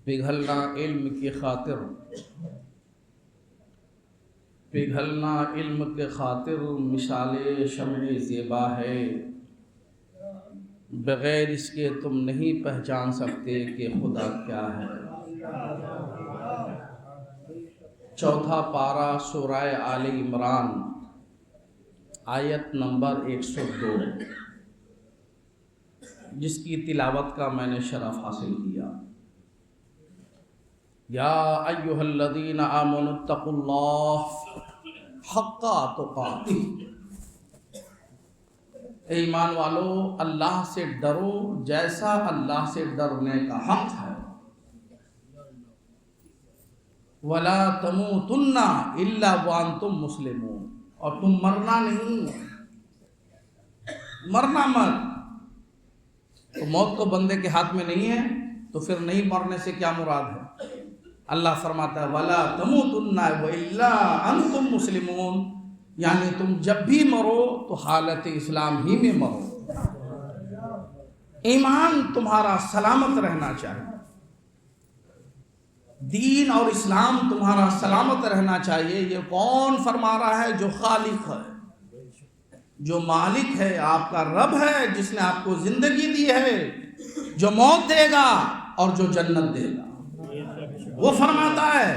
پگھلنا علم کی خاطر، پگھلنا علم کے خاطر مثال شمع زیبا ہے، بغیر اس کے تم نہیں پہچان سکتے کہ خدا کیا ہے۔ چوتھا پارہ سورہ آل عمران آیت نمبر 102، جس کی تلاوت کا میں نے شرف حاصل کیا۔ یا ایھا الذین آمنوا اتقوا اللہ حق تقاتہ، اے ایمان والو اللہ سے ڈرو جیسا اللہ سے ڈرنے کا حق ہے۔ ولا تموتن الا وانتم مسلمون، اور تم مرنا نہیں، مرنا مت۔ تو موت تو بندے کے ہاتھ میں نہیں ہے، تو پھر نہیں مرنے سے کیا مراد ہے؟ اللہ فرماتا ہے ولا تموتن الا انتم مسلمون، یعنی تم جب بھی مرو تو حالت اسلام ہی میں مرو، ایمان تمہارا سلامت رہنا چاہیے، دین اور اسلام تمہارا سلامت رہنا چاہیے۔ یہ کون فرما رہا ہے؟ جو خالق ہے، جو مالک ہے، آپ کا رب ہے، جس نے آپ کو زندگی دی ہے، جو موت دے گا اور جو جنت دے گا۔ وہ فرماتا ہے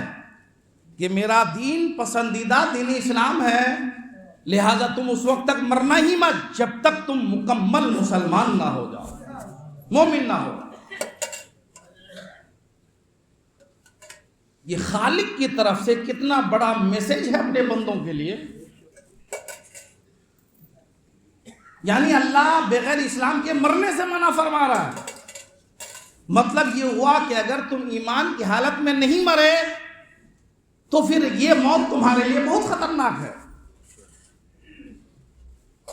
کہ میرا دین پسندیدہ دین اسلام ہے، لہذا تم اس وقت تک مرنا ہی مت جب تک تم مکمل مسلمان نہ ہو جاؤ، مومن نہ ہو۔ یہ خالق کی طرف سے کتنا بڑا میسج ہے اپنے بندوں کے لیے۔ یعنی اللہ بغیر اسلام کے مرنے سے منع فرما رہا ہے۔ مطلب یہ ہوا کہ اگر تم ایمان کی حالت میں نہیں مرے تو پھر یہ موت تمہارے لیے بہت خطرناک ہے۔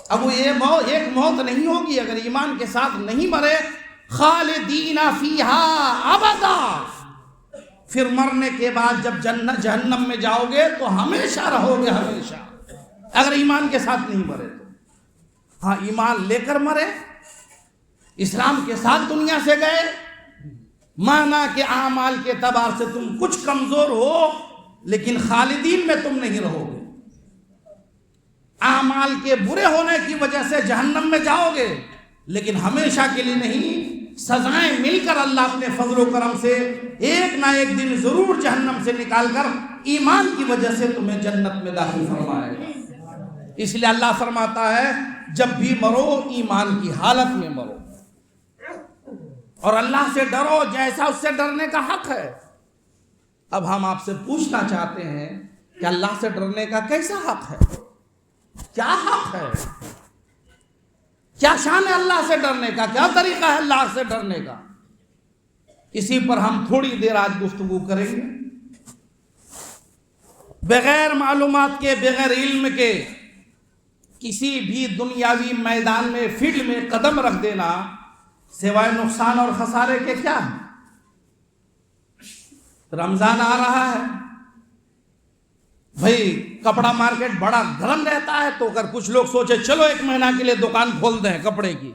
اب وہ یہ ایک موت نہیں ہوگی اگر ایمان کے ساتھ نہیں مرے، خالدین فیہا ابدا، پھر مرنے کے بعد جب جہنم میں جاؤ گے تو ہمیشہ رہو گے، ہمیشہ، اگر ایمان کے ساتھ نہیں مرے تو۔ ہاں ایمان لے کر مرے، اسلام کے ساتھ دنیا سے گئے، مانا کہ اعمال کے اعتبار سے تم کچھ کمزور ہو لیکن خالدین میں تم نہیں رہو گے، اعمال کے برے ہونے کی وجہ سے جہنم میں جاؤ گے لیکن ہمیشہ کے لیے نہیں، سزائیں مل کر اللہ اپنے فضل و کرم سے ایک نہ ایک دن ضرور جہنم سے نکال کر ایمان کی وجہ سے تمہیں جنت میں داخل فرمائے گا۔ اس لیے اللہ فرماتا ہے جب بھی مرو ایمان کی حالت میں مرو، اور اللہ سے ڈرو جیسا اس سے ڈرنے کا حق ہے۔ اب ہم آپ سے پوچھنا چاہتے ہیں کہ اللہ سے ڈرنے کا کیسا حق ہے؟ کیا حق ہے؟ کیا شان ہے اللہ سے ڈرنے کا؟ کیا طریقہ ہے اللہ سے ڈرنے کا؟ اسی پر ہم تھوڑی دیر آج گفتگو کریں گے۔ بغیر معلومات کے، بغیر علم کے کسی بھی دنیاوی میدان میں، فیلڈ میں قدم رکھ دینا سوائے نقصان اور خسارے کے کیا ہے؟ رمضان آ رہا ہے بھئی، کپڑا مارکیٹ بڑا گرم رہتا ہے تو اگر کچھ لوگ سوچے چلو ایک مہینہ کے لیے دکان کھول دیں کپڑے کی،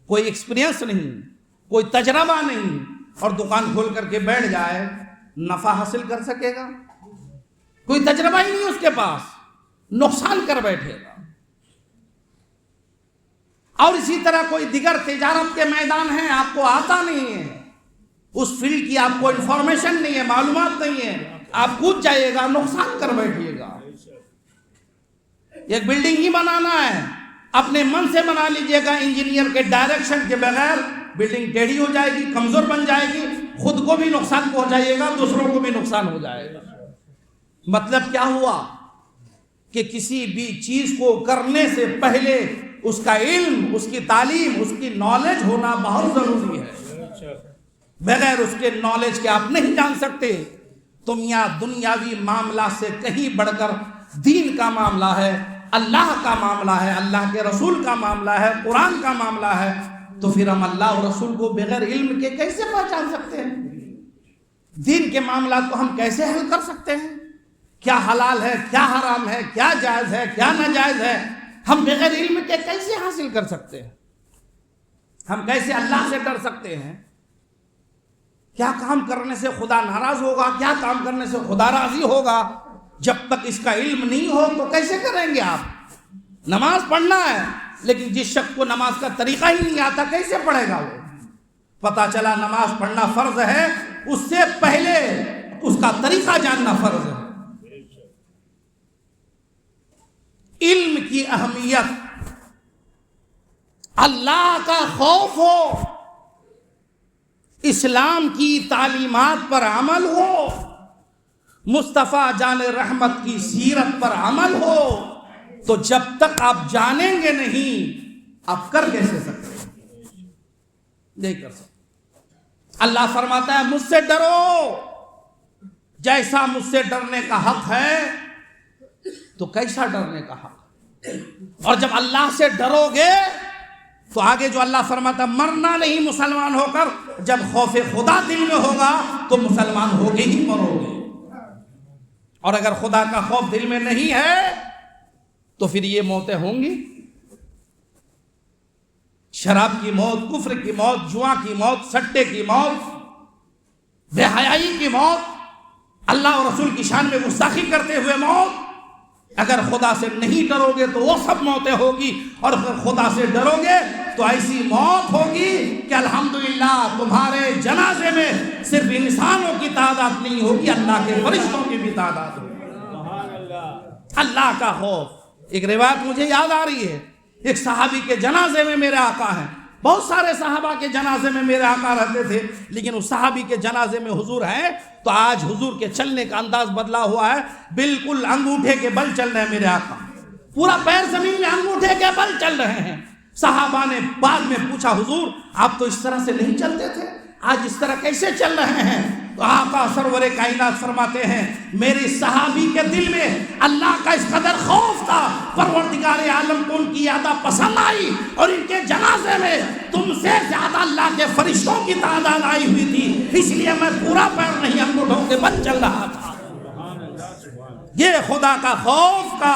کوئی ایکسپیرینس نہیں، کوئی تجربہ نہیں، اور دکان کھول کر کے بیٹھ جائے، نفع حاصل کر سکے گا؟ کوئی تجربہ ہی نہیں اس کے پاس، نقصان کر بیٹھے گا۔ اور اسی طرح کوئی دیگر تجارت کے میدان ہیں، آپ کو آتا نہیں ہے، اس فیلڈ کی آپ کو انفارمیشن نہیں ہے، معلومات نہیں ہے، آپ کود جائیے گا، نقصان کر بیٹھیے گا۔ ایک بلڈنگ ہی بنانا ہے، اپنے من سے بنا لیجئے گا، انجینئر کے ڈائریکشن کے بغیر بلڈنگ ٹیڑھی ہو جائے گی، کمزور بن جائے گی، خود کو بھی نقصان پہنچائیے گا، دوسروں کو بھی نقصان ہو جائے گا۔ مطلب کیا ہوا کہ کسی بھی چیز کو کرنے سے پہلے اس کا علم، اس کی تعلیم، اس کی نالج ہونا بہت ضروری ہے۔ بغیر اس کے نالج کے آپ نہیں جان سکتے۔ دنیا دنیاوی معاملہ سے کہیں بڑھ کر دین کا معاملہ ہے، اللہ کا معاملہ ہے، اللہ کے رسول کا معاملہ ہے، قرآن کا معاملہ ہے، تو پھر ہم اللہ اور رسول کو بغیر علم کے کیسے پہچان سکتے ہیں؟ دین کے معاملات کو ہم کیسے حل کر سکتے ہیں؟ کیا حلال ہے، کیا حرام ہے، کیا جائز ہے، کیا ناجائز ہے، ہم بغیر علم کے کیسے حاصل کر سکتے ہیں؟ ہم کیسے اللہ سے ڈر سکتے ہیں؟ کیا کام کرنے سے خدا ناراض ہوگا، کیا کام کرنے سے خدا راضی ہوگا، جب تک اس کا علم نہیں ہو تو کیسے کریں گے آپ؟ نماز پڑھنا ہے لیکن جس شخص کو نماز کا طریقہ ہی نہیں آتا کیسے پڑھے گا وہ؟ پتہ چلا نماز پڑھنا فرض ہے، اس سے پہلے اس کا طریقہ جاننا فرض ہے۔ علم کی اہمیت، اللہ کا خوف ہو، اسلام کی تعلیمات پر عمل ہو، مصطفیٰ جان رحمت کی سیرت پر عمل ہو، تو جب تک آپ جانیں گے نہیں آپ کر کیسے سکتے ہیں؟ نہیں کر سکتے۔ اللہ فرماتا ہے مجھ سے ڈرو جیسا مجھ سے ڈرنے کا حق ہے، تو کیسا ڈرنے کا حق ہے؟ اور جب اللہ سے ڈرو گے تو آگے جو اللہ فرماتا ہے مرنا نہیں مسلمان ہو کر، جب خوف خدا دل میں ہوگا تو مسلمان ہوگے ہی مرو گے، اور اگر خدا کا خوف دل میں نہیں ہے تو پھر یہ موتیں ہوں گی، شراب کی موت، کفر کی موت، جوا کی موت، سٹے کی موت، بے حیائی کی موت، اللہ اور رسول کی شان میں گستاخی کرتے ہوئے موت۔ اگر خدا سے نہیں ڈرو گے تو وہ سب موتیں ہوگی، اور اگر خدا سے ڈرو گے تو ایسی موت ہوگی کہ الحمدللہ تمہارے جنازے میں صرف انسانوں کی تعداد نہیں ہوگی، اللہ کے فرشتوں کی بھی تعداد ہوگی۔ اللہ کا خوف۔ ایک روایت مجھے یاد آ رہی ہے، ایک صحابی کے جنازے میں میرے آقا ہیں، بہت سارے صحابہ کے جنازے میں میرے آقا رہتے تھے، لیکن اس صحابی کے جنازے میں حضور ہیں تو آج حضور کے چلنے کا انداز بدلا ہوا ہے، بالکل انگوٹھے کے بل چل رہے ہیں میرے آقا، پورا پیر زمین میں انگوٹھے کے بل چل رہے ہیں۔ صحابہ نے بعد میں پوچھا حضور آپ تو اس طرح سے نہیں چلتے تھے، آج اس طرح کیسے چل رہے ہیں؟ تو آقا سرور کائنات فرماتے ہیں میری صحابی کے دل میں اللہ کا اس قدر خوف تھا، پروردگار عالم کو ان کی یادہ پسند آئی، اور ان کے جنازے میں تم سے زیادہ اللہ کے فرشتوں کی تعداد آئی ہوئی تھی، اس لیے میں پورا پیر نہیں انگوٹھوں کے بل چل رہا تھا۔ یہ خدا کا خوف کا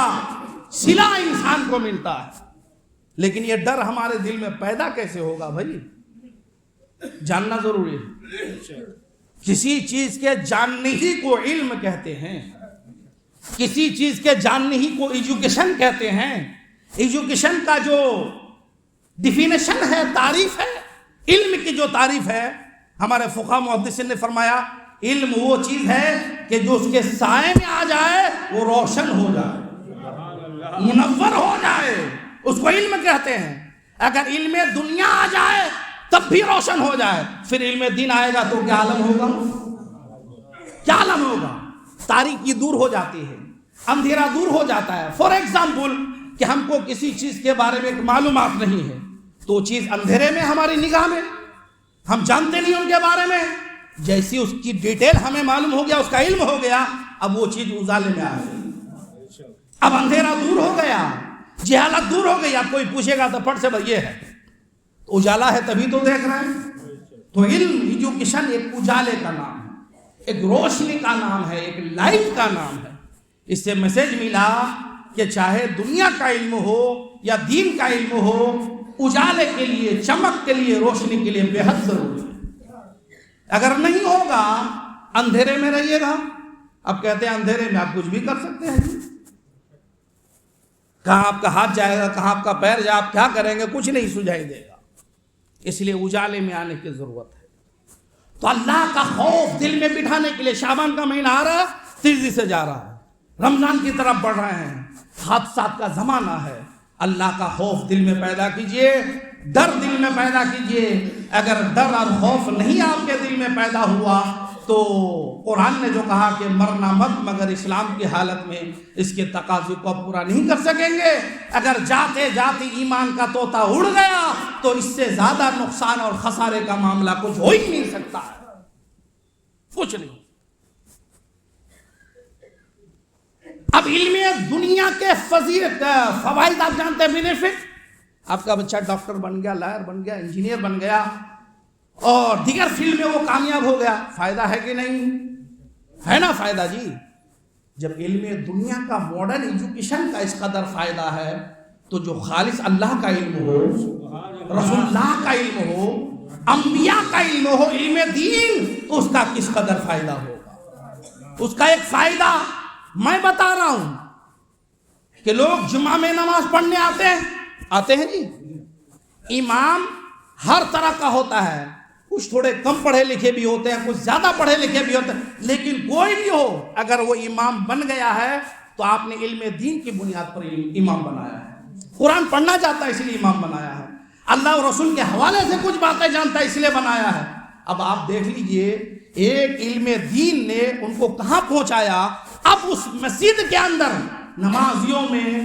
صلہ انسان کو ملتا ہے، لیکن یہ ڈر ہمارے دل میں پیدا کیسے ہوگا بھائی؟ جاننا ضروری ہے۔ کسی چیز کے جاننے ہی کو علم کہتے ہیں، کسی چیز کے جاننے ہی کو ایجوکیشن کہتے ہیں۔ ایجوکیشن کا جو ڈیفینیشن ہے، تعریف ہے، علم کی جو تعریف ہے، ہمارے فقہاء محدثین نے فرمایا علم وہ چیز ہے کہ جو اس کے سائے میں آ جائے وہ روشن ہو جائے، منور ہو جائے، اس کو علم کہتے ہیں۔ اگر علم دنیا آ جائے تب بھی روشن ہو جائے، پھر علم دین آئے گا تو کیا عالم ہوگا؟ کیا عالم ہوگا؟ تاریکی دور ہو جاتی ہے، اندھیرا دور ہو جاتا ہے۔ فار ایگزامپل کہ ہم کو کسی چیز کے بارے میں ایک معلومات نہیں ہے تو چیز اندھیرے میں ہماری نگاہ میں، ہم جانتے نہیں ان کے بارے میں، جیسی اس کی ڈیٹیل ہمیں معلوم ہو گیا، اس کا علم ہو گیا، اب وہ چیز اجالے میں آ گئی، اب اندھیرا دور ہو گیا، جہالت دور ہو گئی۔ اب کوئی پوچھے گا تو پھٹ سے بھائی یہ ہے، تو اجالا ہے تبھی تو دیکھ رہے ہیں۔ تو علم ایجوکیشن ایک اجالے کا نام ہے، ایک روشنی کا نام ہے، ایک لائٹ کا نام ہے۔ اس سے میسج ملا کہ چاہے دنیا کا علم ہو یا دین کا علم ہو، اجالے کے لیے، چمک کے لیے، روشنی کے لیے بے حد ضروری ہے۔ اگر نہیں ہوگا اندھیرے میں رہیے گا۔ اب کہتے ہیں اندھیرے میں آپ کچھ بھی کر سکتے ہیں، کہاں آپ کا ہاتھ جائے گا، کہاں آپ کا پیر جائے، آپ کیا کریں گے، کچھ نہیں سجائی دے گا۔ اس لیے اجالے میں آنے کی ضرورت ہے۔ تو اللہ کا خوف دل میں بٹھانے کے لیے شعبان کا مہینہ آ رہا ہے، تیزی سے جا رہا ہے، رمضان کی طرف بڑھ رہے ہیں، حادثات کا زمانہ ہے۔ اللہ کا خوف دل میں پیدا کیجئے، ڈر دل میں پیدا کیجئے۔ اگر ڈر اور خوف نہیں آپ کے دل میں پیدا ہوا تو قرآن نے جو کہا کہ مرنا مت مگر اسلام کی حالت میں، اس کے تقاضے کو پورا نہیں کر سکیں گے۔ اگر جاتے جاتے ایمان کا طوطا اڑ گیا تو اس سے زیادہ نقصان اور خسارے کا معاملہ کچھ ہو ہی نہیں سکتا ہے، کچھ نہیں۔ اب علم دنیا کے فوائد آپ جانتے ہیں، بینیفٹ۔ آپ کا بچہ ڈاکٹر بن گیا، لائر بن گیا، انجینئر بن گیا، اور دیگر فیلڈ میں وہ کامیاب ہو گیا، فائدہ ہے کہ نہیں؟ ہے نا فائدہ جی۔ جب علم دنیا کا ماڈرن ایجوکیشن کا اس قدر فائدہ ہے تو جو خالص اللہ کا علم ہو، رسول اللہ کا علم ہو، انبیاء کا علم ہو، علم دین، اس کا کس قدر فائدہ ہوگا. اس کا ایک فائدہ میں بتا رہا ہوں کہ لوگ جمعہ میں نماز پڑھنے آتے ہیں جی. امام ہر طرح کا ہوتا ہے، کچھ تھوڑے کم پڑھے لکھے بھی ہوتے ہیں، کچھ زیادہ پڑھے لکھے بھی ہوتے ہیں، لیکن کوئی بھی ہو اگر وہ امام بن گیا ہے تو آپ نے علم دین کی بنیاد پر امام بنایا ہے. قرآن پڑھنا چاہتا ہے اس لیے امام بنایا ہے. اللہ اور رسول کے حوالے سے کچھ باتیں جانتا ہے اس لیے بنایا ہے. اب آپ دیکھ لیجئے ایک علم دین نے ان کو کہاں پہنچایا. اب اس مسجد کے اندر نمازیوں میں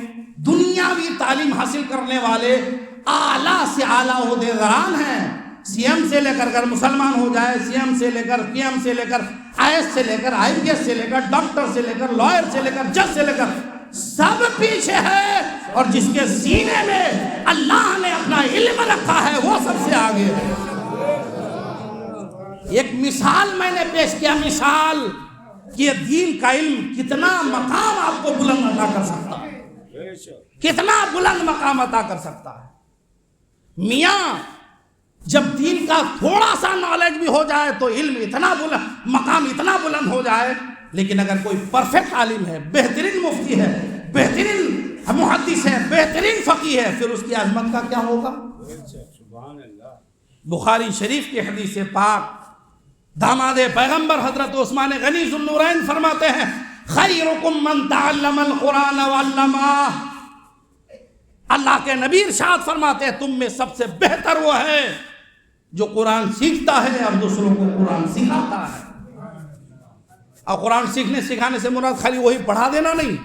دنیاوی تعلیم حاصل کرنے والے اعلیٰ سے اعلیٰ عہدیداران ہیں. سی ایم سے لے کر اگر مسلمان ہو جائے، سی ایم سے لے کر پی ایم سے لے کر آئی ایس سے لے کر آئی پی ایس سے لے کر ڈاکٹر سے لے کر لائر سے لے کر جج سے لے کر سب پیچھے ہے، اور جس کے سینے میں اللہ نے اپنا علم رکھا ہے وہ سب سے آگے ہے. ایک مثال میں نے پیش کیا، مثال کہ دین کا علم کتنا مقام آپ کو بلند عطا کر سکتا ہے، کتنا بلند مقام عطا کر سکتا ہے. میاں جب دین کا تھوڑا سا نالج بھی ہو جائے تو علم اتنا بلند، مقام اتنا بلند ہو جائے. لیکن اگر کوئی پرفیکٹ عالم ہے، بہترین مفتی ہے، بہترین محدث ہے، بہترین فقیہ ہے، پھر اس کی عظمت کا کیا ہوگا. بخاری شریف کی حدیث پاک داماد پیغمبر حضرت عثمان غنی ذو النورین فرماتے ہیں خیرکم من تعلم القرآن وعلمہ. اللہ کے نبی ارشاد فرماتے ہیں تم میں سب سے بہتر وہ ہے جو قرآن سیکھتا ہے اور دوسروں کو قرآن سکھاتا ہے. اور قرآن سیکھنے سکھانے سے مراد خالی وہی پڑھا دینا نہیں،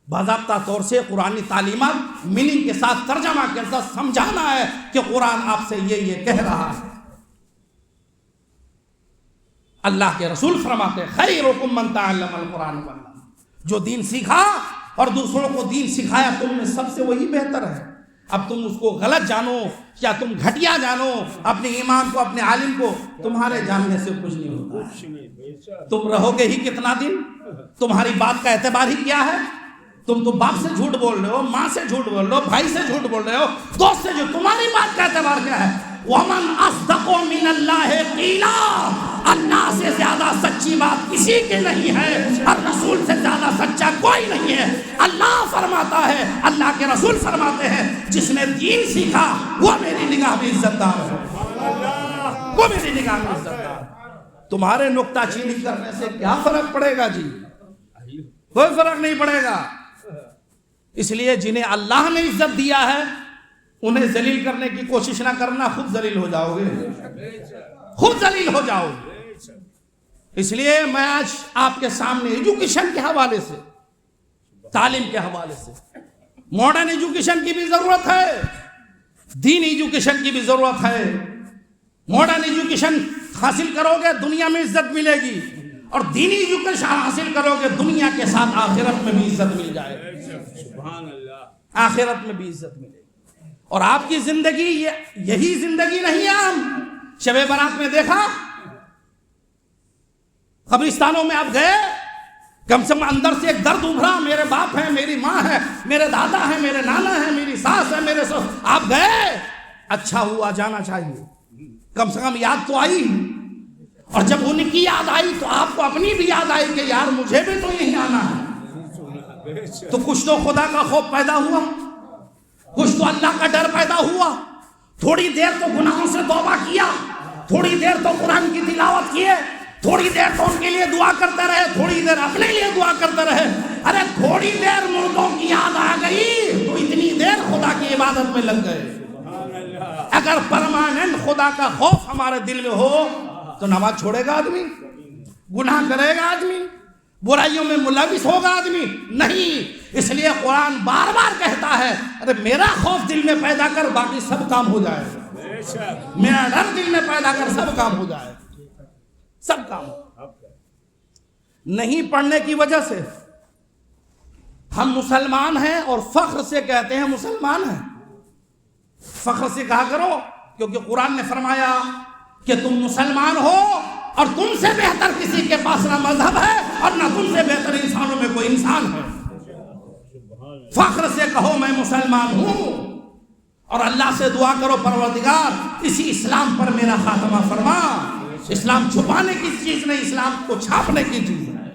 باضابطہ طور سے قرآنی تعلیمات میننگ کے ساتھ ترجمہ کے ساتھ سمجھانا ہے کہ قرآن آپ سے یہ کہہ رہا ہے. اللہ کے رسول فرماتے ہیں خیرکم من تعلم القرآن وعلمہ، جو دین سیکھا اور دوسروں کو دین سکھایا تم میں سب سے وہی بہتر ہے. اب تم اس کو غلط جانو یا تم گھٹیا جانو اپنے امام کو، اپنے عالم کو، تمہارے جاننے سے کچھ نہیں ہوتا. تم رہو گے ہی کتنا دن، تمہاری بات کا اعتبار ہی کیا ہے. تم تو باپ سے جھوٹ بول رہے ہو، ماں سے جھوٹ بول رہے ہو، بھائی سے جھوٹ بول رہے ہو، دوست سے جھوٹ، تمہاری بات کا اعتبار کیا ہے. وَمَنْ أَصْدَقُ مِنَ اللَّهِ قِيلًا، اللہ سے زیادہ سچی بات کسی کی نہیں ہے اور رسول سے زیادہ سچا کوئی نہیں ہے. اللہ فرماتا ہے، اللہ کے رسول فرماتے ہیں جس نے دین سیکھا وہ میری نگاہ میں عزت دار ہے، وہ میری نگاہ میں عزت دار ہے. تمہارے نکتہ چینی کرنے سے کیا فرق پڑے گا جی؟ کوئی فرق نہیں پڑے گا. اس لیے جنہیں اللہ نے عزت دیا ہے انہیں ذلیل کرنے کی کوشش نہ کرنا، خود ذلیل ہو جاؤ گے، خود ذلیل ہو جاؤ گے. اس لیے میں آج آپ کے سامنے ایجوکیشن کے حوالے سے، تعلیم کے حوالے سے، ماڈرن ایجوکیشن کی بھی ضرورت ہے، دین ایجوکیشن کی بھی ضرورت ہے. ماڈرن ایجوکیشن حاصل کرو گے دنیا میں عزت ملے گی، اور دینی ایجوکیشن حاصل کرو گے دنیا کے ساتھ آخرت میں بھی عزت مل جائے گی، آخرت میں بھی عزت ملے گی. اور آپ کی زندگی یہی زندگی نہیں ہے. ہم شب برات میں دیکھا، قبرستانوں میں آپ گئے، کم سے کم اندر سے ایک درد ابھرا، میرے باپ ہیں، میری ماں ہے، میرے دادا ہیں، میرے نانا ہیں، میری ساس ہے، میرے آپ گئے، اچھا ہوا جانا چاہیے، کم سے کم یاد تو آئی. اور جب ان کی یاد آئی تو آپ کو اپنی بھی یاد آئی کہ یار مجھے بھی تو یہیں آنا ہے. تو کچھ تو خدا کا خوف پیدا ہوا، کچھ تو اللہ کا ڈر پیدا ہوا. تھوڑی دیر تو گناہوں سے توبہ کیا، تھوڑی دیر تو قرآن کی تلاوت کیے، تھوڑی دیر تو ان کے لیے دعا کرتے رہے، تھوڑی دیر اپنے لیے دعا کرتے رہے. ارے تھوڑی دیر مردوں کی یاد آ گئی تو اتنی دیر خدا کی عبادت میں لگ گئے. اگر پرماننٹ خدا کا خوف ہمارے دل میں ہو تو نماز چھوڑے گا آدمی؟ گناہ کرے گا آدمی؟ برائیوں میں ملوث ہوگا آدمی؟ نہیں. اس لیے قرآن بار بار کہتا ہے ارے میرا خوف دل میں پیدا کر، باقی سب کام ہو جائے گا. میرا ڈر دل میں پیدا کر، سب کام ہو جائے گا، سب کام. نہیں پڑھنے کی وجہ سے ہم مسلمان ہیں اور فخر سے کہتے ہیں مسلمان ہیں. فخر سے کہا کرو، کیونکہ قرآن نے فرمایا کہ تم مسلمان ہو اور تم سے بہتر کسی کے پاس نہ مذہب ہے اور نہ تم سے بہتر انسانوں میں کوئی انسان ہے. فخر سے کہو میں مسلمان ہوں، اور اللہ سے دعا کرو پروردگار اسی اسلام پر میرا خاتمہ فرما. اسلام چھپانے کی چیز نہیں، اسلام کو چھاپنے کی چیز ہے۔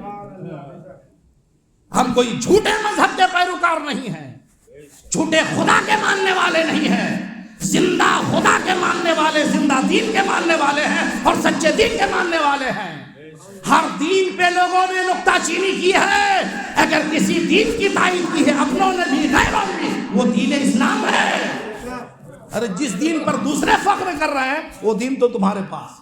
ہم کوئی جھوٹے مذہب کے پیروکار نہیں ہیں، جھوٹے خدا کے ماننے والے نہیں ہیں، زندہ خدا کے ماننے والے، زندہ دین کے ماننے والے ہیں اور سچے دین کے ماننے والے ہیں۔ ہر دین پہ لوگوں نے نکتہ چینی کی ہے، اگر کسی دین کی تائید کی ہے اپنوں نے بھی غیروں نے بھی، وہ دین اسلام ہے۔ ارے جس دین پر دوسرے فخر کر رہے ہیں وہ دین تو تمہارے پاس،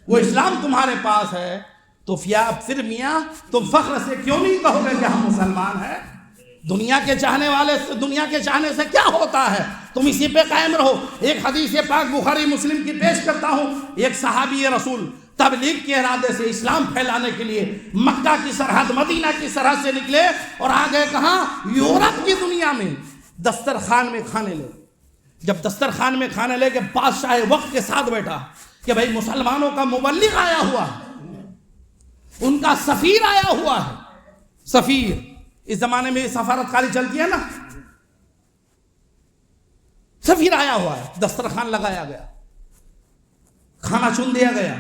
وہ اسلام تمہارے پاس ہے، تو پھر میاں تم فخر سے کیوں نہیں کہو گے کہ ہم مسلمان ہیں؟ دنیا کے چاہنے والے سے، دنیا کے چاہنے سے کیا ہوتا ہے؟ تم اسی پہ قائم رہو۔ ایک حدیث پاک بخاری مسلم کی پیش کرتا ہوں، ایک صحابی رسول تبلیغ کے ارادے سے، اسلام پھیلانے کے لیے مکہ کی سرحد، مدینہ کی سرحد سے نکلے اور آگئے کہاں؟ یورپ کی دنیا میں دسترخوان میں کھانے لے۔ جب دسترخوان میں کھانے لے کے بادشاہ وقت کے ساتھ بیٹھا کہ بھائی مسلمانوں کا مبلغ آیا ہوا ہے، ان کا سفیر آیا ہوا ہے۔ سفیر، اس زمانے میں سفارت خانی چلتی ہے نا، سفیر آیا ہوا ہے، دسترخوان لگایا گیا، کھانا چن دیا گیا۔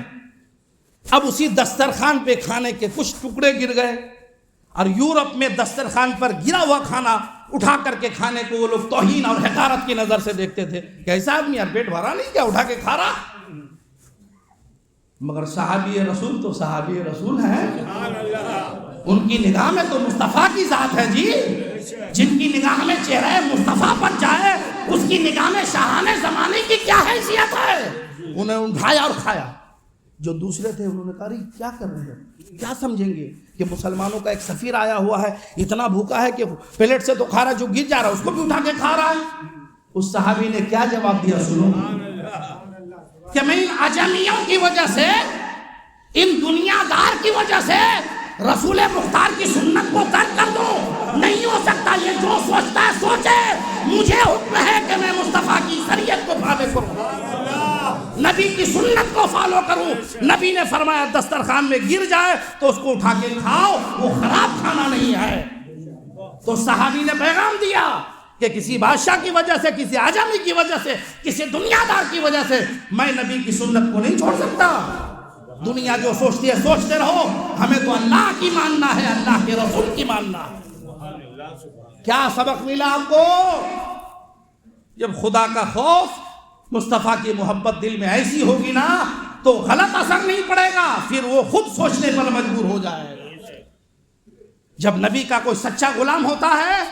اب اسی دسترخوان پہ کھانے کے کچھ ٹکڑے گر گئے، اور یورپ میں دسترخوان پر گرا ہوا کھانا اٹھا کر کے کھانے کو وہ لوگ توہین اور حقارت کی نظر سے دیکھتے تھے کہ ایسا آدمی یار پیٹ بھرا نہیں کیا اٹھا کے کھا رہا؟ مگر صحابی رسول تو صحابی رسول ہیں، ان کی نگاہ میں تو مصطفیٰ کی ذات ہے جی۔ جن کی نگاہ میں چہرہ مصطفیٰ پر جائے اس کی نگاہ میں شاہانہ زمانے کی کیا حیثیت ہے؟ انہیں اٹھایا اور کھایا۔ جو دوسرے تھے انہوں نے کہا کیا کر رہے ہیں، کیا سمجھیں گے کہ مسلمانوں کا ایک سفیر آیا ہوا ہے، اتنا بھوکا ہے کہ پلیٹ سے تو کھا رہا، جو گر جا رہا اس کو بھی اٹھا کے کھا رہا ہے۔ اس صحابی نے کیا جواب دیا سنو، کہ میں ان عجمیوں کی وجہ سے، ان دنیا دار کی وجہ سے رسول مختار کی سنت کو ترک کر دوں؟ نہیں ہو سکتا، یہ جو سوچتا ہے سوچے، مجھے حکم ہے کہ میں مصطفیٰ کی شریعت کو فالو کروں، نبی کی سنت کو فالو کروں۔ نبی نے فرمایا دسترخوان میں گر جائے تو اس کو اٹھا کے کھاؤ، وہ خراب کھانا نہیں ہے۔ تو صحابی نے پیغام دیا کہ کسی بادشاہ کی وجہ سے، کسی عجمی کی وجہ سے، کسی دنیا دار کی وجہ سے میں نبی کی سنت کو نہیں چھوڑ سکتا۔ دنیا جو سوچتی ہے سوچتے رہو، ہمیں تو اللہ کی ماننا ہے، اللہ کے رسول کی ماننا ہے۔ کیا سبق ملا آپ کو؟ جب خدا کا خوف، مصطفیٰ کی محبت دل میں ایسی ہوگی نا تو غلط اثر نہیں پڑے گا، پھر وہ خود سوچنے پر مجبور ہو جائے گا۔ جب نبی کا کوئی سچا غلام ہوتا ہے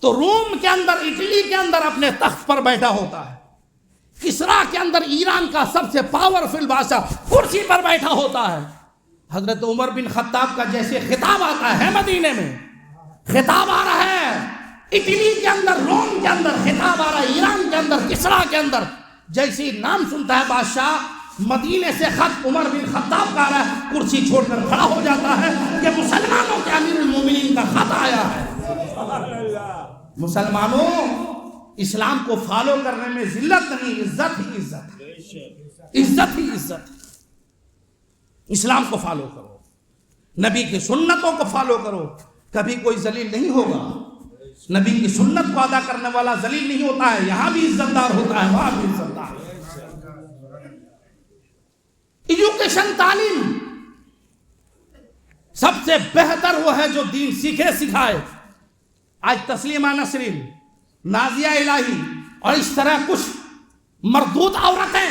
تو روم کے اندر، اٹلی کے اندر اپنے تخت پر بیٹھا ہوتا ہے، کسرا کے اندر ایران کا سب سے پاورفل بادشاہ کرسی پر بیٹھا ہوتا ہے۔ حضرت عمر بن خطاب کا جیسے خطاب آتا ہے مدینے میں، خطاب آ رہا ہے اٹلی کے اندر، روم کے اندر خطاب آ رہا ہے، ایران کے اندر، کسرا کے اندر، جیسی نام سنتا ہے بادشاہ، مدینے سے خط عمر بن خطاب کا آ رہا ہے، کرسی چھوڑ کر کھڑا ہو جاتا ہے کہ مسلمانوں کے امیر المومنین کا خط آیا ہے۔ مسلمانوں، اسلام کو فالو کرنے میں ذلت نہیں، عزت ہی عزت ہے، عزت ہی عزت ہے۔ اسلام کو فالو کرو، نبی کی سنتوں کو فالو کرو، کبھی کوئی ذلیل نہیں ہوگا۔ نبی کی سنت کو ادا کرنے والا ذلیل نہیں ہوتا ہے، یہاں بھی عزت دار ہوتا ہے، وہاں بھی عزت دار۔ ایجوکیشن، تعلیم، سب سے بہتر وہ ہے جو دین سیکھے سکھائے۔ آج تسلیمہ نسرین، نازیہ الہی اور اس طرح کچھ مردود عورتیں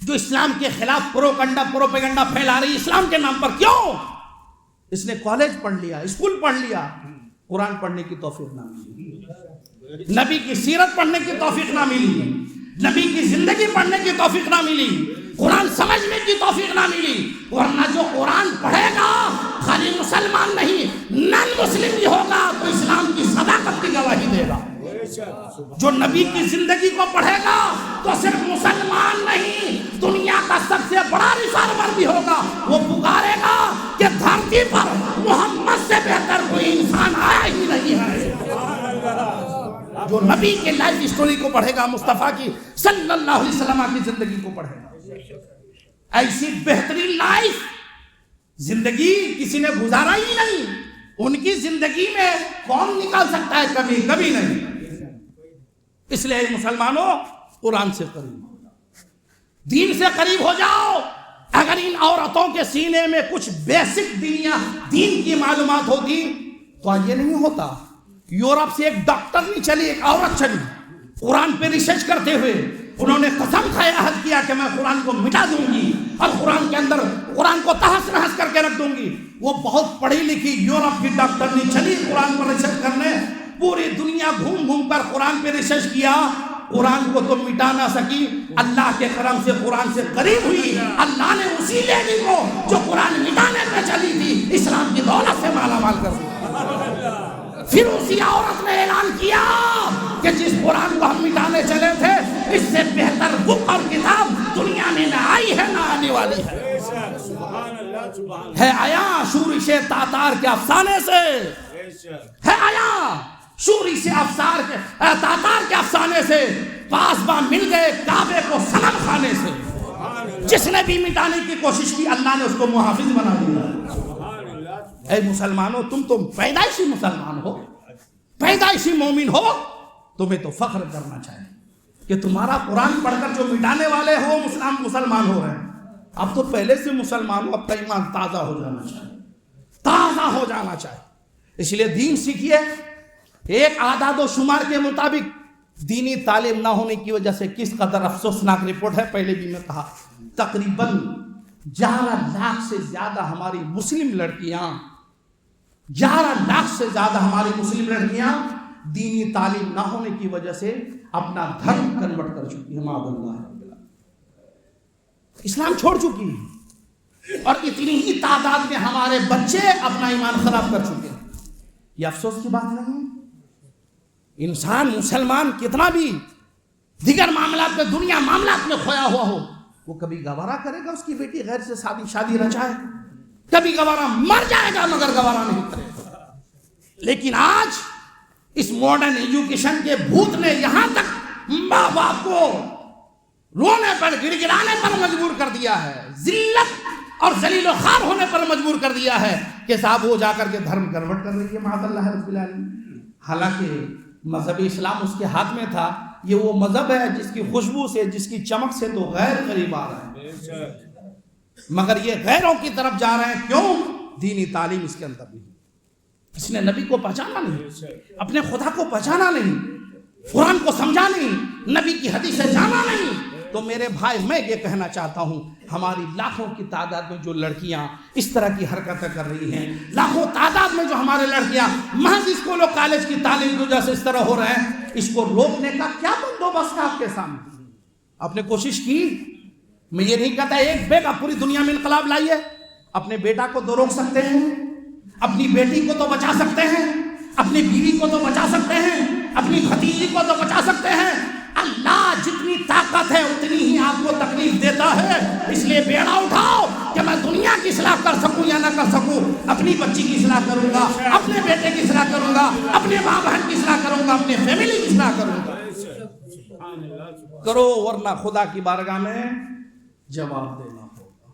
جو اسلام کے خلاف پروپیگنڈا پھیلا رہی اسلام کے نام پر، کیوں؟ اس نے کالج پڑھ لیا، اسکول پڑھ لیا، قرآن پڑھنے کی توفیق نہ ملی، نبی کی سیرت پڑھنے کی توفیق نہ ملی، نبی کی زندگی پڑھنے کی توفیق نہ ملی، قرآن سمجھنے کی توفیق نہ ملی۔ ورنہ جو قرآن پڑھے گا خالی مسلمان نہیں، نان مسلم بھی ہوگا تو اسلام کی صداقت کی گواہی دے گا۔ جو نبی کی زندگی کو پڑھے گا تو صرف مسلمان نہیں، دنیا کا سب سے بڑا ریفارمر بھی ہوگا۔ وہ پکارے گا کہ دھرتی پر محمد سے بہتر کوئی انسان آیا ہی نہیں ہے۔ جو نبی کے لائف سٹوری کو پڑھے گا، مصطفیٰ کی صلی اللہ علیہ وسلم کی زندگی کو پڑھے گا، ایسی بہترین لائف زندگی کسی نے گزارا ہی نہیں۔ ان کی زندگی میں کون نکال سکتا ہے؟ کبھی کبھی نہیں۔ اس لیے مسلمانوں، قرآن سے قریب، دین سے قریب ہو جاؤ۔ اگر ان عورتوں کے سینے میں کچھ بیسک دین کی معلومات ہوتی تو یہ نہیں ہوتا. یورپ سے ایک ڈاکٹر نہیں چلی, ایک عورت چلی قرآن پہ ریسرچ کرتے ہوئے. انہوں نے قسم کھائے عہد کیا کہ میں قرآن کو مٹا دوں گی اور قرآن کے اندر قرآن کو تہس نہس کر کے رکھ دوں گی. وہ بہت پڑھی لکھی یورپ کی ڈاکٹر نہیں چلی قرآن پر ریسرچ کرنے. پوری دنیا گھوم گھوم کر قرآن پہ ریسرچ کیا, قرآن کو تو مٹا نہ سکی. اللہ کے کرم سے قرآن سے قریب ہوئی. اللہ نے اسی لیڈی کو جو قرآن مٹانے پہ چلی تھی اسلام کی دولت سے مالا مال کر دیا. پھر اسی عورت نے اعلان کیا کہ جس قرآن کو ہم مٹانے چلے تھے اس سے بہتر بک اور کتاب دنیا میں نہ آئی ہے نہ آنے والی ہے آیا شورش تاتار کے افسانے سے, ہے آیا شورش تاتار کے افسانے سے. پاسباں مل گئے کعبے کو صنم خانے سے. جس نے بھی مٹانے کی کوشش کی اللہ نے اس کو محافظ بنا دیا. اے مسلمانوں, تم پیدائشی مسلمان ہو, پیدائشی مومن ہو. تمہیں تو فخر کرنا چاہیے کہ تمہارا قرآن پڑھ کر جو مٹانے والے ہو مسلمان ہو رہے ہیں. اب تو پہلے سے مسلمان ہو, اب کا ایمان تازہ ہو جانا چاہیے, تازہ ہو جانا چاہیے. اس لیے دین سیکھیے. ایک اعداد و شمار کے مطابق دینی تعلیم نہ ہونے کی وجہ سے کس قدر افسوسناک رپورٹ ہے, پہلے بھی میں کہا, تقریباً 11 لاکھ سے زیادہ ہماری مسلم لڑکیاں 11 لاکھ سے زیادہ ہماری مسلم لڑکیاں دینی تعلیم نہ ہونے کی وجہ سے اپنا دھرم کنورٹ کر چکی ہیں. معاذ اللہ, اسلام چھوڑ چکی ہیں. اور اتنی ہی تعداد میں ہمارے بچے اپنا ایمان خراب کر چکے ہیں. یہ افسوس کی بات نہیں ہے. انسان مسلمان کتنا بھی دیگر معاملات میں دنیا معاملات میں کھویا ہوا ہو, وہ کبھی گوارا کرے گا اس کی بیٹی غیر سے شادی رچائے؟ کبھی گوارا مر جائے گا مگر گوارا نہیں کرے گا. لیکن آج اس ماڈرن ایجوکیشن کے بھوت نے یہاں تک ماں باپ کو رونے پر گڑ گڑانے پر مجبور کر دیا ہے, ذلت اور ذلیل و خوار ہونے پر مجبور کر دیا ہے کہ صاحب وہ جا کر کے دھرم کنورٹ کر رہی ہے. معاذ اللہ رب العالمین. حالانکہ مذہب اسلام اس کے ہاتھ میں تھا. یہ وہ مذہب ہے جس کی خوشبو سے, جس کی چمک سے تو غیر قریب آ رہے ہیں, مگر یہ غیروں کی طرف جا رہے ہیں. کیوں؟ دینی تعلیم اس کے اندر نہیں. اس نے نبی کو پہچانا نہیں, اپنے خدا کو پہچانا نہیں, قرآن کو سمجھا نہیں, نبی کی حدیثیں جانا نہیں. تو میرے بھائی میں یہ کہنا چاہتا ہوں, ہماری لاکھوں کی تعداد میں جو لڑکیاں اس طرح کی حرکتیں کر رہی ہیں, لاکھوں تعداد میں جو ہمارے لڑکیاں محض اسکول و کالج کی تعلیم کی وجہ سے اس طرح ہو رہے ہیں, اس کو روکنے کا کیا بندوبست ہے آپ کے سامنے؟ آپ نے کوشش کی؟ میں یہ نہیں کہتا ایک بیٹا پوری دنیا میں انقلاب لائیے. اپنے بیٹا کو تو روک سکتے ہیں, اپنی بیٹی کو تو بچا سکتے ہیں, اپنی بیوی کو تو بچا سکتے ہیں, اپنی بھتیجی کو تو بچا سکتے ہیں. اللہ جتنی طاقت ہے اتنی ہی آپ کو تکلیف دیتا ہے. اس لیے بیڑا اٹھاؤ کہ میں دنیا کی اصلاح کر سکوں یا نہ کر سکوں, اپنی بچی کی اصلاح کروں گا, اپنے بیٹے کی اصلاح کروں گا, اپنے ماں بہن کی اصلاح کروں گا, اپنے فیملی کی اصلاح کروں گا. کرو ورنہ خدا کی بارگاہ میں جواب دینا ہوگا.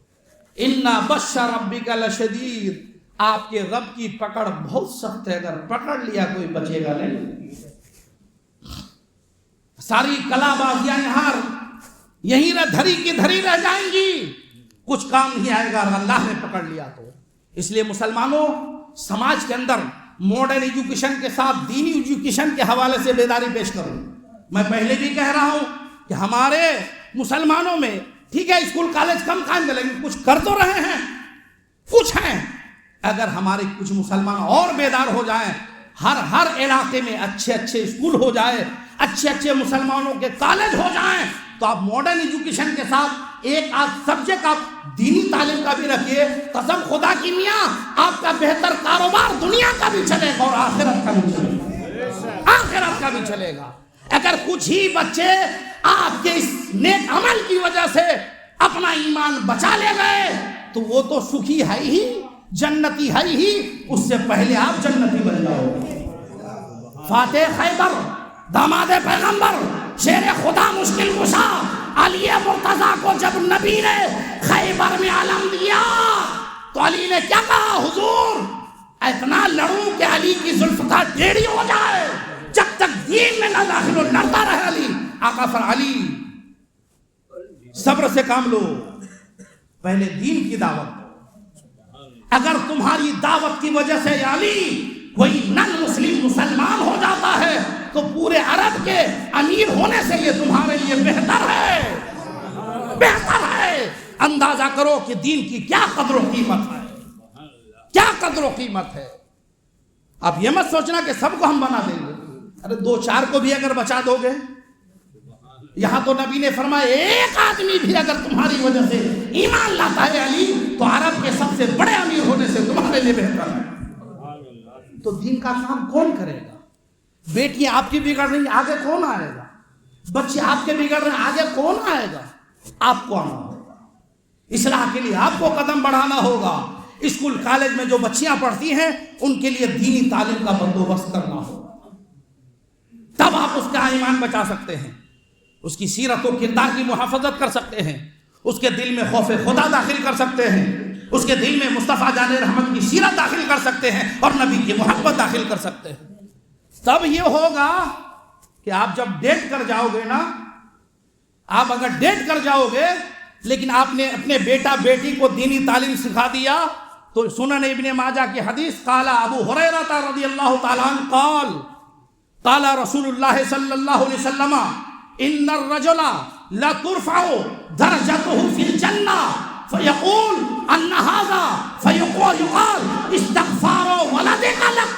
اِنَّ بَطْشَ رَبِّكَ لَشَدِيدٌ. آپ کے رب کی پکڑ بہت سخت ہے, اگر پکڑ لیا کوئی بچے گا نہیں. ساری کلا بازیاں یہاں یہیں دھری کی دھری رہ جائیں گی, کچھ کام نہیں آئے گا اگر اللہ نے پکڑ لیا تو. اس لیے مسلمانوں, سماج کے اندر ماڈرن ایجوکیشن کے ساتھ دینی ایجوکیشن کے حوالے سے بیداری پیش کروں. میں پہلے بھی کہہ رہا ہوں کہ ہمارے مسلمانوں میں ٹھیک ہے اسکول کالج کم قائم کریں گے, کچھ کر تو رہے ہیں, کچھ ہیں. اگر ہمارے کچھ مسلمان اور بیدار ہو جائیں, ہر علاقے میں اچھے اسکول ہو جائے, اچھے مسلمانوں کے کالج ہو جائیں, تو آپ ماڈرن ایجوکیشن کے ساتھ ایک آدھ سبجیکٹ آپ دینی تعلیم کا بھی رکھیے. قسم خدا کی میاں آپ کا بہتر کاروبار دنیا کا بھی چلے گا اور آخرت کا بھی چلے گا, آخرت کا بھی چلے گا. اگر کچھ ہی بچے آپ کے اس نیک عمل کی وجہ سے اپنا ایمان بچا لے گئے تو وہ تو سکھی ہے ہی, جنتی ہے ہی, اس سے پہلے آپ جنتی بن جاؤ. فاتح خیبر, داماد پیغمبر, شیر خدا, مشکل کشا علی مرتضیٰ کو جب نبی نے خیبر میں علم دیا تو علی نے کیا کہا, حضور اتنا لڑوں کہ علی کی زلف کا ٹیڑھی ہو جائے, جب تک دین میں نہ داخل ہو لڑتا رہے علی. آقا فر علی صبر سے کام لو, پہلے دین کی دعوت دو. اگر تمہاری دعوت کی وجہ سے علی کوئی نن مسلم مسلمان ہو جاتا ہے تو پورے عرب کے امیر ہونے سے یہ تمہارے لیے بہتر ہے، بہتر ہے. اندازہ کرو کہ دین کی کیا قدر و قیمت ہے، کیا قدر و قیمت ہے. اب یہ مت سوچنا کہ سب کو ہم بنا دیں گے. ارے 2-4 کو بھی اگر بچا دو گے، یہاں تو نبی نے فرمایا ایک آدمی بھی اگر تمہاری وجہ سے ایمان لاتا ہے علی تو عرب کے سب سے بڑے امیر ہونے سے تمہارے لیے بہتر ہے. تو دین کا کام کون کرے گا؟ بیٹیاں آپ کی بگڑ رہی ہیں، آگے کون آئے گا؟ بچے آپ کے بگڑ رہے ہیں، آگے کون آئے گا؟ آپ کو آنا ہوگا. اصلاح کے لیے آپ کو قدم بڑھانا ہوگا. اسکول کالج میں جو بچیاں پڑھتی ہیں ان کے لیے دینی تعلیم کا بندوبست کرنا ہوگا. تب آپ اس کا ایمان بچا سکتے ہیں، اس کی سیرت و کردار کی محافظت کر سکتے ہیں، اس کے دل میں خوف خدا داخل کر سکتے ہیں، اس کے دل میں مصطفیٰ جان رحمت کی سیرت داخل کر سکتے ہیں اور نبی کی محبت داخل کر سکتے ہیں. تب یہ ہوگا کہ آپ جب ڈیٹ کر جاؤ گے نا، آپ اگر ڈیٹ کر جاؤ گے لیکن آپ نے اپنے بیٹا بیٹی کو دینی تعلیم سکھا دیا تو سنن ابن ماجہ کی حدیث قال ابو ہریرہ رضی اللہ تعالیٰ عنہ قال رسول اللہ صلی اللہ علیہ وسلم ان الرجل لا ترفع درجته في الجنة فيقول ان هذا فيقال استغفار ولدك لك.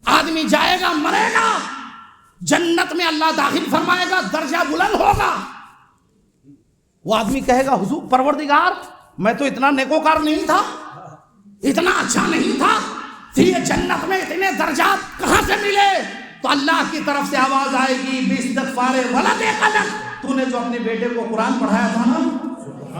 آدمی جائے گا، مرے گا، جنت میں اللہ داخل فرمائے گا، درجہ بلند ہوگا. وہ آدمی کہے گا حضور پروردگار میں تو اتنا نیکوکار نہیں تھا، اتنا اچھا نہیں تھا، پھر یہ جنت میں اتنے درجات کہاں سے ملے؟ تو اللہ کی طرف سے آواز آئے گی باستغفار ولدک لک. تو نے جو اپنے بیٹے کو قرآن پڑھایا تھا نا،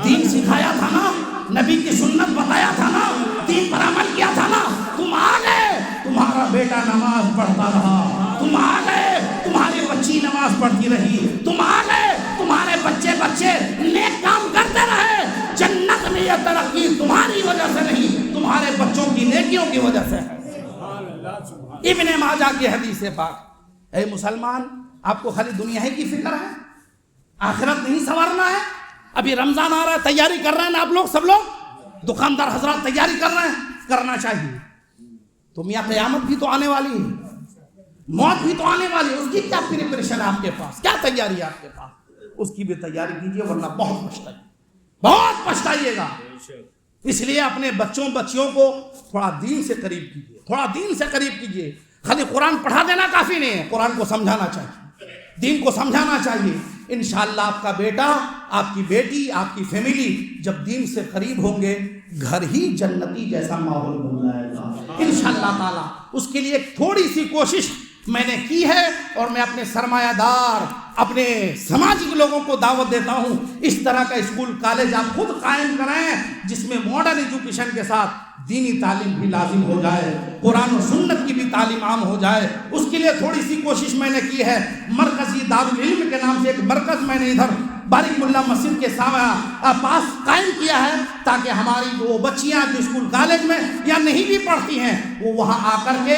دین سکھایا تھا نا، نبی کی سنت بتایا تھا نا، دین پر عمل کیا تھا نا، تم آ گئے، تمہارا بیٹا نماز پڑھتا رہا، تم آ گئے، تمہاری بچی نماز پڑھتی رہی، تم آ گئے، تمہارے بچے نیک کام کرتے رہے. جنت میں یہ ترقی تمہاری وجہ سے نہیں، تمہارے بچوں کی نیکیوں کی وجہ سے ہے. ابن ماجہ کی حدیث پاک. اے مسلمان، آپ کو خالی دنیا ہی کی فکر ہے، آخرت نہیں سنوارنا ہے. ابھی رمضان آ رہا ہے، تیاری کر رہے ہیں نا آپ لوگ، سب لوگ دکاندار حضرات تیاری کر رہے ہیں، کرنا چاہیے. تو میاں قیامت بھی تو آنے والی ہے، موت بھی تو آنے والی ہے، اس کی کیا پریپریشن ہے آپ کے پاس، کیا تیاری ہے آپ کے پاس؟ اس کی بھی تیاری کیجیے ورنہ بہت پچھتائیے، بہت پچھتائیے گا. اس لیے اپنے بچیوں کو تھوڑا دین سے قریب کیجیے، تھوڑا دین سے قریب کیجیے. خالی قرآن پڑھا دینا کافی نہیں ہے، قرآن کو سمجھانا چاہیے، دین کو سمجھانا چاہیے. انشاءاللہ آپ کا بیٹا، آپ کی بیٹی، آپ کی فیملی جب دین سے قریب ہوں گے، گھر ہی جنتی جیسا ماحول بن جائے گا انشاءاللہ تعالی. اس کے لیے ایک تھوڑی سی کوشش میں نے کی ہے اور میں اپنے سرمایہ دار، اپنے سماجی لوگوں کو دعوت دیتا ہوں، اس طرح کا اسکول کالج آپ خود قائم کریں جس میں ماڈرن ایجوکیشن کے ساتھ دینی تعلیم بھی لازم ہو جائے، قرآن و سنت کی بھی تعلیم عام ہو جائے. اس کے لیے تھوڑی سی کوشش میں نے کی ہے. مرکزی دارالعلم کے نام سے ایک مرکز میں نے ادھر باریک ملا مسجد کے پاس قائم کیا ہے تاکہ ہماری جو بچیاں جو اسکول کالج میں یا نہیں بھی پڑھتی ہیں وہ وہاں آ کر کے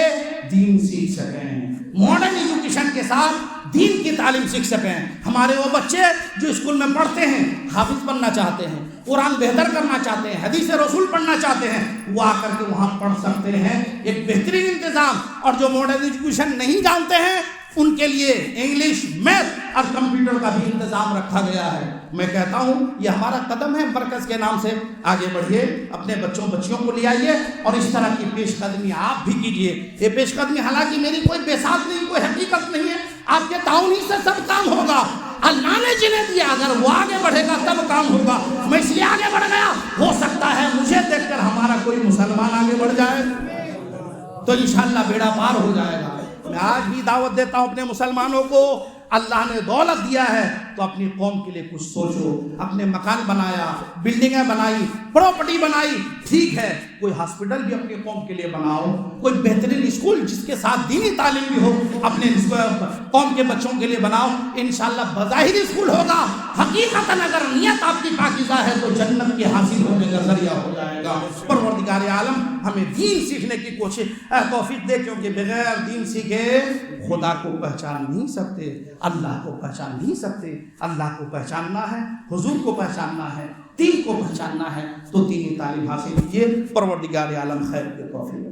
دین سیکھ سکیں، ماڈرن ایجوکیشن کے ساتھ دین کی تعلیم سیکھ سکیں. ہمارے وہ بچے جو اسکول میں پڑھتے ہیں، حافظ بننا چاہتے ہیں، قرآن بہتر کرنا چاہتے ہیں، حدیث رسول پڑھنا چاہتے ہیں، وہ آ کر کے وہاں پڑھ سکتے ہیں. ایک بہترین انتظام. اور جو ماڈرن ایجوکیشن نہیں جانتے ہیں ان کے لیے انگلش، میتھ اور کمپیوٹر کا بھی انتظام رکھا گیا ہے. میں کہتا ہوں یہ ہمارا قدم ہے، مرکز کے نام سے آگے بڑھیے، اپنے بچیوں کو لے آئیے اور اس طرح کی پیش قدمی آپ بھی کیجیے. یہ پیش قدمی حالانکہ میری کوئی بیساکھ نہیں، کوئی حقیقت نہیں ہے، آپ کے تعاون ہی سے سب کام ہوگا. اللہ نے جنہیں دیا، اگر وہ آگے بڑھے گا تب کام ہوگا. میں اس لیے آگے بڑھ گیا، ہو سکتا ہے مجھے دیکھ کر ہمارا کوئی مسلمان آگے بڑھ جائے تو انشاءاللہ بیڑا پار ہو جائے گا. میں آج بھی دعوت دیتا ہوں اپنے مسلمانوں کو، اللہ نے دولت دیا ہے تو اپنی قوم کے لیے کچھ سوچو. اپنے مکان بنایا، بلڈنگیں بنائی، پراپرٹی بنائی، ٹھیک ہے، کوئی ہاسپٹل بھی اپنی قوم کے لیے بناؤ، کوئی بہترین اسکول جس کے ساتھ دینی تعلیم بھی ہو اپنے قوم کے بچوں کے لیے بناؤ. انشاءاللہ بظاہر اسکول ہوگا، حقیقتاً اگر نیت آپ کی پاکیزہ ہے تو جنت کے حاصل ہونے کا ذریعہ ہو جائے گا. پروردگار عالم ہمیں دین سیکھنے کی توفیق دے، کیونکہ بغیر دین سیکھے خدا کو پہچان نہیں سکتے، اللہ کو پہچان نہیں سکتے. اللہ کو پہچاننا ہے، حضور کو پہچاننا ہے، دین کو پہچاننا ہے، تو دینی تعلیم حاصل کیجیے۔ پروردگار عالم خیر کے توفیق